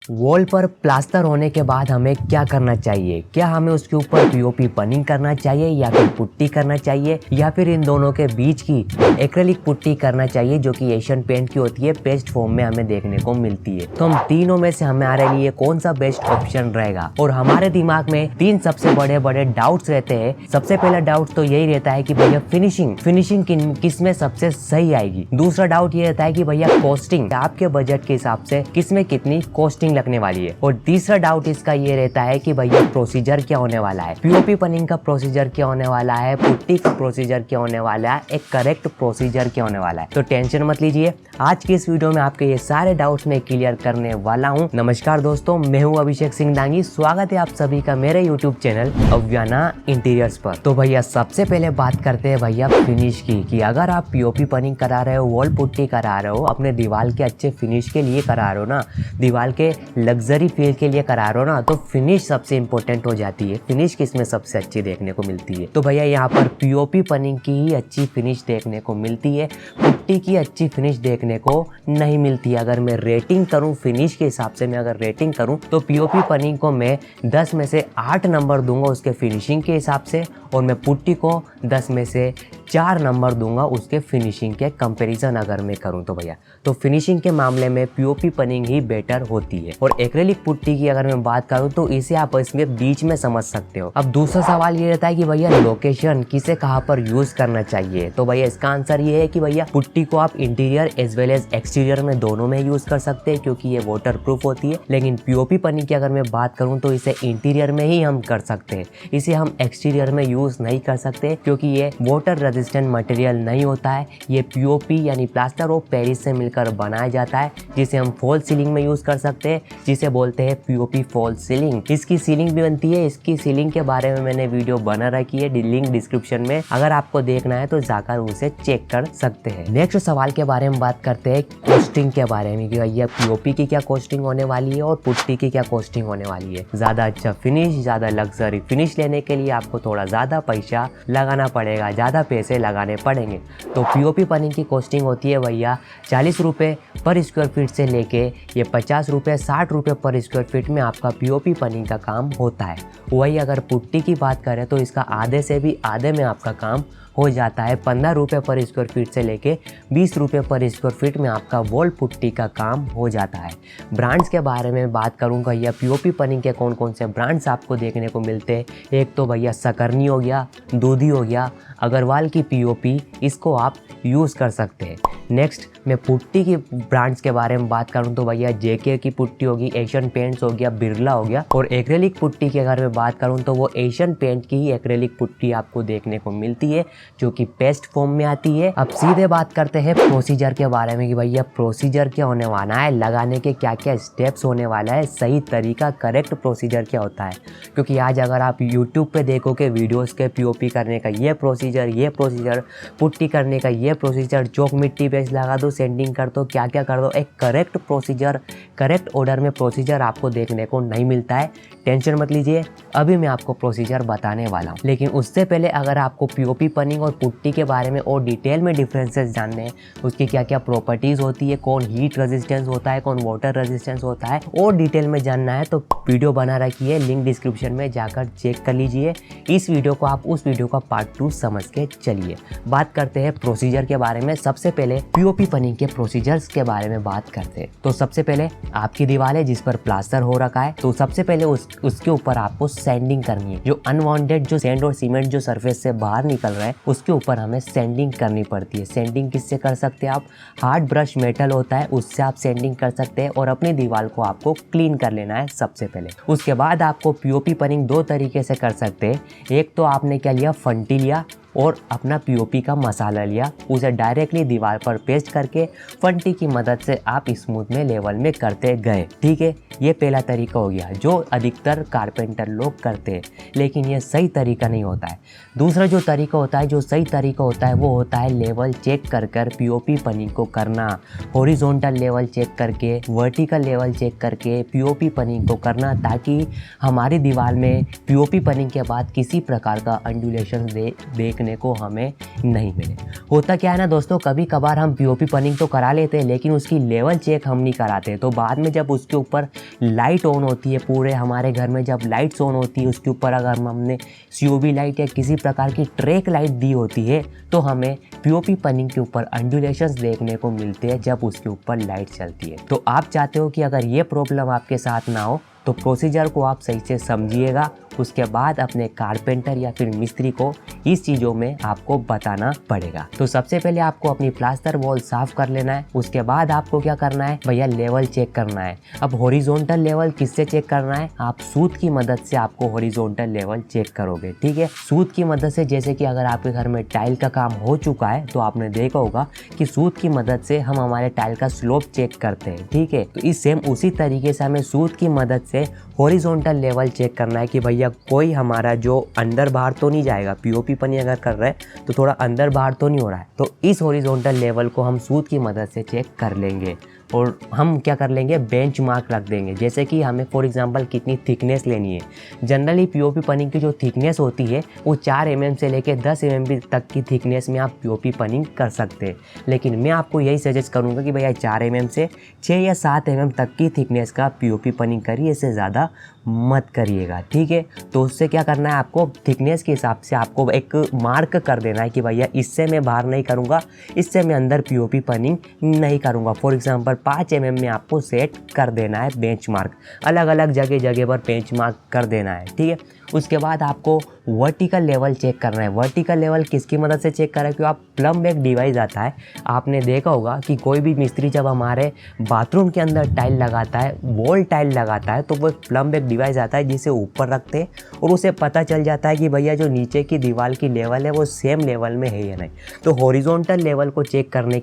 Wall पर plaster होने के बाद हमें क्या करना चाहिए? क्या हमें उसके ऊपर पीओपी पनिंग करना चाहिए या फिर पुट्टी करना चाहिए या फिर इन दोनों के बीच की एक्रेलिक पुट्टी करना चाहिए जो कि एशियन पेंट की होती है, पेस्ट फॉर्म में हमें देखने को मिलती है। तो हम तीनों में से हमारे लिए कौन सा बेस्ट ऑप्शन रहेगा? और हमारे दिमाग में तीन सबसे बड़े बड़े डाउट्स रहते हैं। सबसे पहला डाउट तो यही रहता है कि भैया फिनिशिंग किस में सबसे सही आएगी। दूसरा डाउट ये रहता है कि भैया कॉस्टिंग, आपके बजट के हिसाब से किसमें कितनी कॉस्टिंग लगने वाली है। और तीसरा डाउट इसका ये रहता है कि भैया प्रोसीजर क्या होने वाला है, पीओपी पनिंग का प्रोसीजर क्या होने वाला है, पुट्टी का प्रोसीजर क्या होने वाला है, एक करेक्ट प्रोसीजर क्या होने वाला है। तो टेंशन मत लीजिए, आज की इस वीडियो में आपके ये सारे डाउट्स मैं क्लियर करने वाला हूँ। नमस्कार दोस्तों, मैं हूँ अभिषेक सिंह डांगी। स्वागत है आप सभी का मेरे यूट्यूब चैनल अव्याना इंटीरियर्स पर। तो भैया सबसे पहले बात करते हैं भैया फिनिश की, कि अगर आप पीओपी पनिंग करा रहे हो, वॉल पुट्टी करा रहे हो, अपने दीवार के अच्छे फिनिश के लिए करा रहे हो ना, दीवार के लग्जरी फील के लिए करा रहे हो ना, तो फिनिश सबसे इंपॉर्टेंट हो जाती है। फिनिश किसमें सबसे अच्छी देखने को मिलती है? तो भैया यहाँ पर पीओपी पनिंग की ही अच्छी फिनिश देखने को मिलती है, पुट्टी की अच्छी फिनिश देखने को नहीं मिलती है। अगर मैं रेटिंग करूँ फिनिश के हिसाब से, मैं अगर रेटिंग करूँ तो पीओपी पनिंग को मैं 10 में से 8 नंबर दूंगा उसके फिनिशिंग के हिसाब से, और मैं पुट्टी को 10 में से 4 नंबर दूंगा उसके फिनिशिंग के कंपैरिजन अगर मैं करूं तो भैया। तो फिनिशिंग के मामले में पीओपी पनिंग ही बेटर होती है। और एक्रेलिक पुट्टी की अगर मैं बात करूं तो इसे आप इसमें बीच में समझ सकते हो। अब दूसरा सवाल ये रहता है कि भैया लोकेशन किसे कहाँ पर यूज करना चाहिए? तो भैया इसका आंसर ये है कि भैया पुट्टी को आप interior as well as exterior में दोनों में यूज कर सकते हैं, क्योंकि ये वाटर प्रूफ होती है। लेकिन पीओपी पनिंग की अगर मैं बात करूँ तो इसे इंटीरियर में ही हम कर सकते हैं, इसे हम एक्सटीरियर में यूज नहीं कर सकते, क्योंकि ये वाटर रेजिस्टेंट मटेरियल नहीं होता है। ये पीओपी यानी प्लास्टर ऑफ पेरिस से मिलकर बनाया जाता है, जिसे हम फॉल सीलिंग में यूज कर सकते हैं, जिसे बोलते हैं पीओपी फॉल सीलिंग। इसकी सीलिंग भी बनती है, इसकी सीलिंग के बारे में मैंने वीडियो बना रखी है, लिंक डिस्क्रिप्शन में, अगर आपको देखना है तो जाकर उसे चेक कर सकते हैं। नेक्स्ट सवाल के बारे में बात करते हैं कॉस्टिंग के बारे में, कि भैया पीओपी की क्या कॉस्टिंग होने वाली है और पुट्टी की क्या कॉस्टिंग होने वाली है। ज्यादा अच्छा फिनिश, ज्यादा लग्जरी फिनिश लेने के लिए आपको थोड़ा ज्यादा पैसा लगाना पड़ेगा, ज्यादा पैसे लगाने पड़ेंगे। तो पीओपी पनिंग की कॉस्टिंग होती है भैया 40 रुपये पर स्क्वायर फीट से लेके ये 50 रुपये 60 रुपये पर स्क्वायर फीट में आपका पीओपी पनिंग का काम होता है। वही अगर पुट्टी की बात करें तो इसका आधे से भी आधे में आपका काम हो जाता है। 15 रुपये पर स्क्वायर फीट से लेके 20 रुपये पर स्क्वायर फीट में आपका वॉल पुट्टी का काम हो जाता है। ब्रांड्स के बारे में बात करूँगा, भैया पीओपी पनिंग के कौन कौन से ब्रांड्स आपको देखने को मिलते हैं। एक तो भैया सकरनी हो गया, दूधी हो गया, अग्रवाल की पीओपी, इसको आप यूज़ कर सकते हैं। नेक्स्ट मैं पुट्टी की ब्रांड्स के बारे में बात करूं तो भैया जेके की पुट्टी होगी, एशियन पेंट्स हो गया, बिरला हो गया। और एक्रेलिक पुट्टी की अगर मैं बात करूं तो वो एशियन पेंट की ही एक्रेलिक पुट्टी आपको देखने को मिलती है, जो कि पेस्ट फॉर्म में आती है। अब सीधे बात करते हैं प्रोसीजर के बारे में, कि भैया प्रोसीजर क्या होने वाला है, लगाने के क्या क्या स्टेप्स होने वाला है, सही तरीका करेक्ट प्रोसीजर क्या होता है। क्योंकि आज अगर आप यूट्यूब पे देखोगे वीडियोस के पीओपी करने का ये प्रोसीजर, पुट्टी करने का ये प्रोसीजर, चौक मिट्टी बेस लगा दो, सेंडिंग कर दो, क्या क्या कर दो, एक करेक्ट प्रोसीजर, करेक्ट ऑर्डर में प्रोसीजर आपको देखने को नहीं मिलता है। टेंशन मत लीजिए, अभी मैं आपको प्रोसीजर बताने वाला हूँ। लेकिन उससे पहले अगर आपको पीओपी पनिंग और पुट्टी के बारे में और डिटेल में डिफरेंसेस जानने हैं, उसकी क्या क्या प्रॉपर्टीज होती है, कौन हीट रेजिस्टेंस होता है, कौन वाटर रेजिस्टेंस होता है, और डिटेल में जानना है तो वीडियो बना रखी है, लिंक डिस्क्रिप्शन में जाकर चेक कर लीजिए। इस वीडियो को आप उस वीडियो का पार्ट 2 समझ के चलिए। बात करते हैं प्रोसीजर के बारे में। सबसे पहले पीओपी पनिंग के प्रोसीजर्स के बारे में बात करते हैं। तो सबसे पहले आपकी दीवार है जिस पर प्लास्टर हो रखा है, तो सबसे पहले उसके ऊपर आपको सैंडिंग करनी है। जो अनवांटेड जो सैंड और सीमेंट जो सरफेस से बाहर निकल रहा है उसके ऊपर हमें सैंडिंग करनी पड़ती है। सैंडिंग किससे कर सकते हैं आप? हार्ड ब्रश मेटल होता है, उससे आप सैंडिंग कर सकते हैं, और अपनी दीवार को आपको क्लीन कर लेना है सबसे पहले। उसके बाद आपको पीओपी पनिंग 2 तरीके से कर सकते हैं। एक तो आपने क्या लिया, फंटी लिया और अपना पीओपी का मसाला लिया, उसे डायरेक्टली दीवार पर पेस्ट करके फंटी की मदद से आप स्मूथ में लेवल में करते गए। ठीक है, ये पहला तरीका हो गया जो अधिकतर कारपेंटर लोग करते हैं, लेकिन ये सही तरीका नहीं होता है। दूसरा जो तरीका होता है, जो सही तरीका होता है, वो होता है लेवल चेक कर कर पीओपी पनिंग को करना। हॉरिजॉन्टल लेवल चेक करके, वर्टिकल लेवल चेक करके पीओपी पनिंग को करना, ताकि हमारी दीवार में पीओपी पनिंग के बाद किसी प्रकार का अंडुलेशन देखने को हमें नहीं मिले। होता क्या है ना दोस्तों, कभी कभार हम पीओपी पनिंग तो करा लेते हैं, लेकिन उसकी लेवल चेक हम नहीं कराते। तो बाद में जब उसके ऊपर लाइट ऑन होती है पूरे हमारे घर में, जब लाइट्स ऑन होती है उसके ऊपर अगर हमने COB लाइट या किसी प्रकार की ट्रैक लाइट दी होती है तो हमें POP पनिंग के ऊपर अंडुलेशंस देखने को मिलते हैं जब उसके ऊपर लाइट चलती है। तो आप चाहते हो कि अगर ये प्रॉब्लम आपके साथ ना हो तो प्रोसीजर को आप सही से समझिएगा, उसके बाद अपने कारपेंटर या फिर मिस्त्री को इस चीज़ों में आपको बताना पड़ेगा। तो सबसे पहले आपको अपनी प्लास्टर वॉल साफ कर लेना है। उसके बाद आपको क्या करना है भैया, लेवल चेक करना है। अब हॉरिजॉन्टल लेवल किससे चेक करना है, आप सूत की मदद से आपको हॉरिजॉन्टल लेवल चेक करोगे, ठीक है। सूत की मदद से, जैसे कि अगर आपके घर में टाइल का काम हो चुका है तो आपने देखा होगा कि सूत की मदद से हम हमारे टाइल का स्लोप चेक करते हैं, ठीक है। तो इस सेम उसी तरीके से हमें सूत की मदद से हॉरिजॉन्टल लेवल चेक करना है कि भैया कोई हमारा जो अंदर बाहर तो नहीं जाएगा। POP पनिंग अगर कर रहे हैं तो थोड़ा अंदर बाहर तो नहीं हो रहा है। तो इस हॉरिजॉन्टल लेवल को हम सूत की मदद से चेक कर लेंगे और हम क्या कर लेंगे, बेंच मार्क रख देंगे। जैसे कि हमें फॉर एग्जांपल कितनी थिकनेस लेनी है। जनरली POP पनिंग की जो थिकनेस होती है वो 4 mm से लेकर 10 mm तक की थिकनेस में आप POP पनिंग कर सकते हैं, लेकिन मैं आपको यही सजेस्ट करूंगा कि भैया 4 mm से 6 या 7 mm तक की थिकनेस का POP पनिंग करिए, इससे ज़्यादा मत करिएगा, ठीक है। तो उससे क्या करना है, आपको थिकनेस के हिसाब से आपको एक मार्क कर देना है कि भैया इससे मैं बाहर नहीं करूँगा, इससे मैं अंदर POP पनिंग नहीं करूँगा। फॉर एग्जांपल 5 mm में आपको सेट कर देना है बेंच मार्क, अलग अलग जगह पर बेंच मार्क कर देना है, ठीक है। उसके बाद आपको वर्टिकल लेवल चेक करना है। वर्टिकल लेवल किसकी मदद से चेक करें, कि आप प्लम्ब एक डिवाइस आता है, आपने देखा होगा कि कोई भी मिस्त्री जब हमारे बाथरूम के अंदर टाइल लगाता है, वॉल टाइल लगाता है, तो वो प्लम्ब एक डिवाइस आता है जिसे ऊपर रखते हैं और उसे पता चल जाता है कि भैया जो नीचे की दीवार की लेवल है वो सेम लेवल में है या नहीं। तो हॉरिजॉन्टल लेवल को चेक करने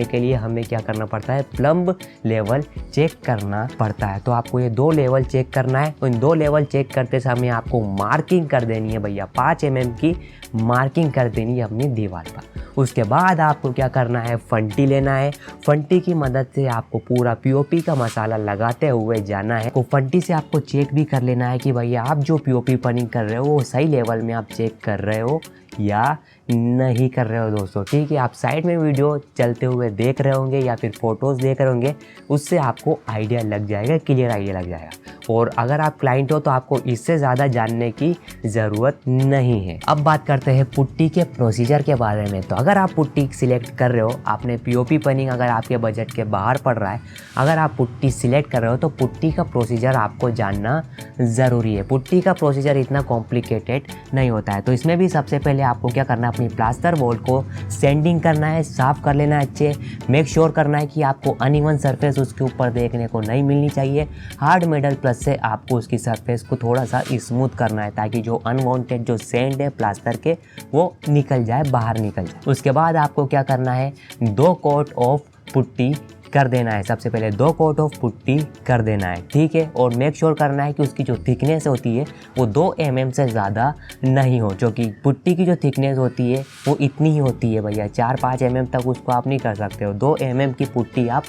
के लिए हमें क्या करना पड़ता है, प्लम्ब लेवल चेक करना पड़ता है। तो आपको ये 2 लेवल चेक करना है। इन 2 लेवल चेक करते समय आपको मार्किंग कर देनी है भैया, 5 mm की मार्किंग कर देनी है अपनी दीवार पर। उसके बाद आपको क्या करना है, फंटी लेना है। फंटी की मदद से आपको पूरा POP का मसाला लगाते हुए जाना है। तो फंटी से आपको चेक भी कर लेना है कि भैया आप जो POP पनिंग कर रहे हो वो सही लेवल में आप चेक कर रहे हो या नहीं कर रहे हो दोस्तों, ठीक है। आप साइड में वीडियो चलते हुए देख रहे होंगे या फिर फोटोज़ देख रहे होंगे, उससे आपको आइडिया लग जाएगा, क्लियर आइडिया लग जाएगा। और अगर आप क्लाइंट हो तो आपको इससे ज़्यादा जानने की ज़रूरत नहीं है। अब बात करते हैं पुट्टी के प्रोसीजर के बारे में। तो अगर आप पुट्टी सिलेक्ट कर रहे हो, आपने POP पनिंग अगर आपके बजट के बाहर पड़ रहा है, अगर आप पुट्टी सिलेक्ट कर रहे हो तो पुट्टी का प्रोसीजर आपको जानना ज़रूरी है। पुट्टी का प्रोसीजर इतना कॉम्प्लिकेटेड नहीं होता है। तो इसमें भी सबसे पहले आपको क्या करना है, अपनी प्लास्टर वॉल को सैंडिंग करना है, साफ कर लेना है अच्छे। मेक श्योर करना है कि आपको अनइवन सरफेस उसके ऊपर देखने को नहीं मिलनी चाहिए। हार्ड मेटल प्लस से आपको उसकी सरफेस को थोड़ा सा स्मूथ करना है ताकि जो अनवांटेड जो सैंड है प्लास्टर के वो निकल जाए, बाहर निकल जाए। उसके बाद आपको क्या करना है, 2 कोट ऑफ पुट्टी कर देना है। सबसे पहले 2 कोट ऑफ पुट्टी कर देना है, ठीक है। और मेक श्योर करना है कि उसकी जो थिकनेस होती है वो 2 mm से ज़्यादा नहीं हो, जो कि पुट्टी की जो थिकनेस होती है वो इतनी ही होती है भैया, 4-5 mm तक उसको आप नहीं कर सकते हो। 2 mm की पुट्टी आप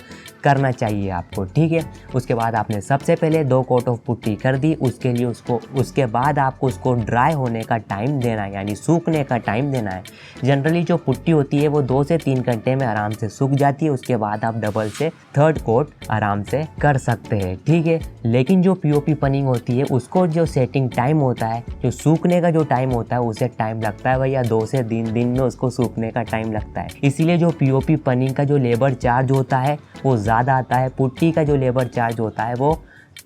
करना चाहिए आपको, ठीक है। उसके बाद आपने सबसे पहले 2 कोट ऑफ पुट्टी कर दी, उसके बाद आपको उसको ड्राई होने का टाइम देना है, यानी सूखने का टाइम देना है। जनरली जो पुट्टी होती है वो 2 से 3 घंटे में आराम से सूख जाती है। उसके बाद आप डबल से 3rd कोट आराम से कर सकते हैं, ठीक है। लेकिन जो POP पनिंग होती है उसको जो सेटिंग टाइम होता है, जो सूखने का जो टाइम होता है, उसे टाइम लगता है भैया 2 से 3 दिन में उसको सूखने का टाइम लगता है। इसीलिए जो POP पनिंग का जो लेबर चार्ज होता है वो ज़्यादा आता है, पुट्टी का जो लेबर चार्ज होता है वो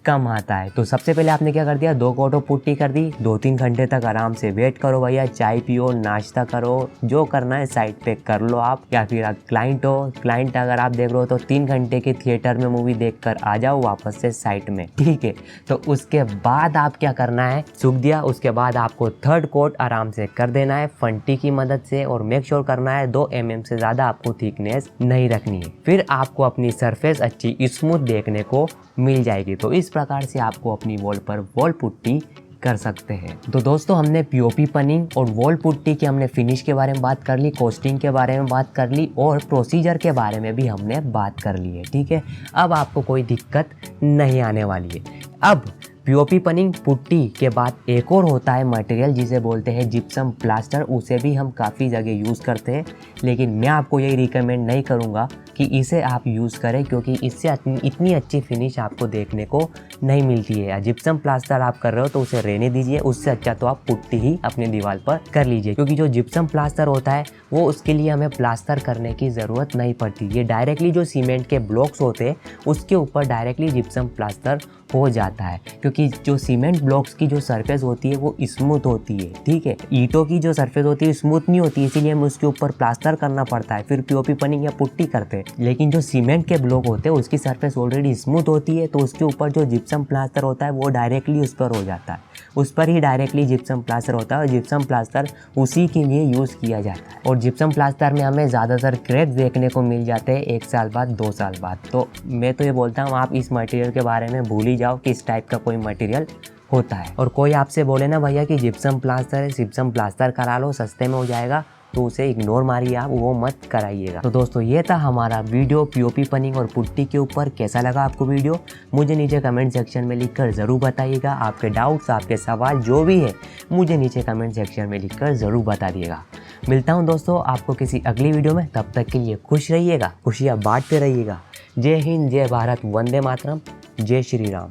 कम आता है। तो सबसे पहले आपने क्या कर दिया, 2 कोट ऑफ पुट्टी कर दी। 2-3 घंटे तक आराम से वेट करो भैया, चाय पियो, नाश्ता करो, जो करना है साइड पे कर लो आप। या फिर क्लाइंट अगर आप देख रहे हो तो 3 घंटे के थिएटर में मूवी देखकर आ जाओ वापस से साइड में, ठीक है। तो उसके बाद आप क्या करना है, सूख दिया, उसके बाद आपको 3rd कोट आराम से कर देना है फंटी की मदद से। और मेक श्योर करना है 2 mm से ज़्यादा आपको थिकनेस नहीं रखनी है। फिर आपको अपनी सरफेस अच्छी स्मूथ देखने को मिल जाएगी। तो इस प्रकार से आपको अपनी वॉल पर वॉल पुट्टी कर सकते हैं। तो दोस्तों हमने POP पनिंग और वॉल पुट्टी की हमने फिनिश के बारे में बात कर ली, कॉस्टिंग के बारे में बात कर ली और प्रोसीजर के बारे में भी हमने बात कर ली है, ठीक है। अब आपको कोई दिक्कत नहीं आने वाली है। अब पीओपी पनिंग पुट्टी के बाद एक और होता है मटेरियल जिसे बोलते हैं जिप्सम प्लास्टर। उसे भी हम काफ़ी जगह यूज़ करते हैं, लेकिन मैं आपको यही रिकमेंड नहीं करूँगा कि इसे आप यूज़ करें, क्योंकि इससे इतनी अच्छी फिनिश आपको देखने को नहीं मिलती है। या जिप्सम प्लास्टर आप कर रहे हो तो उसे रहने दीजिए, उससे अच्छा तो आप पुट्टी ही अपने दीवार पर कर लीजिए, क्योंकि जो जिप्सम प्लास्टर होता है वो उसके लिए हमें प्लास्टर करने की ज़रूरत नहीं पड़ती। ये डायरेक्टली जो सीमेंट के ब्लॉक्स होते हैं उसके ऊपर डायरेक्टली जिप्सम प्लास्टर हो जाता है, क्योंकि जो सीमेंट ब्लॉक्स की जो सरफेस होती है वो स्मूथ होती है, ठीक है। ईंटों की जो सरफेस होती है स्मूथ नहीं होती, इसीलिए हमें उसके ऊपर प्लास्टर करना पड़ता है, फिर पीओपी पनिंग या पुट्टी करते हैं। लेकिन जो सीमेंट के ब्लॉक होते हैं उसकी सरफेस ऑलरेडी स्मूथ होती है, तो उसके ऊपर जो जिप्सम प्लास्टर होता है वो डायरेक्टली उस पर हो जाता है, उस पर ही डायरेक्टली जिप्सम प्लास्टर होता है, और जिप्सम प्लास्टर उसी के लिए यूज़ किया जाता है। और जिप्सम प्लास्टर में हमें ज़्यादातर क्रैक देखने को मिल जाते हैं 1 साल बाद 2 साल बाद। तो मैं तो ये बोलता हूँ आप इस मटेरियल के बारे में भूल ही जाओ कि इस टाइप का कोई मटेरियल होता है। और कोई आपसे बोले ना भैया कि जिप्सम प्लास्टर है, जिप्सम प्लास्टर करा लो सस्ते में हो जाएगा, तो उसे इग्नोर मारिए, आप वो मत कराइएगा। तो दोस्तों ये था हमारा वीडियो पीओपी पनिंग और पुट्टी के ऊपर। कैसा लगा आपको वीडियो मुझे नीचे कमेंट सेक्शन में लिखकर ज़रूर बताइएगा। आपके डाउट्स, आपके सवाल जो भी है मुझे नीचे कमेंट सेक्शन में लिखकर ज़रूर बता दिएगा। मिलता हूँ दोस्तों आपको किसी अगली वीडियो में, तब तक के लिए खुश रहिएगा, खुशियाँ बांटते रहिएगा। जय हिंद, जय भारत, वंदे मातरम, जय श्री राम।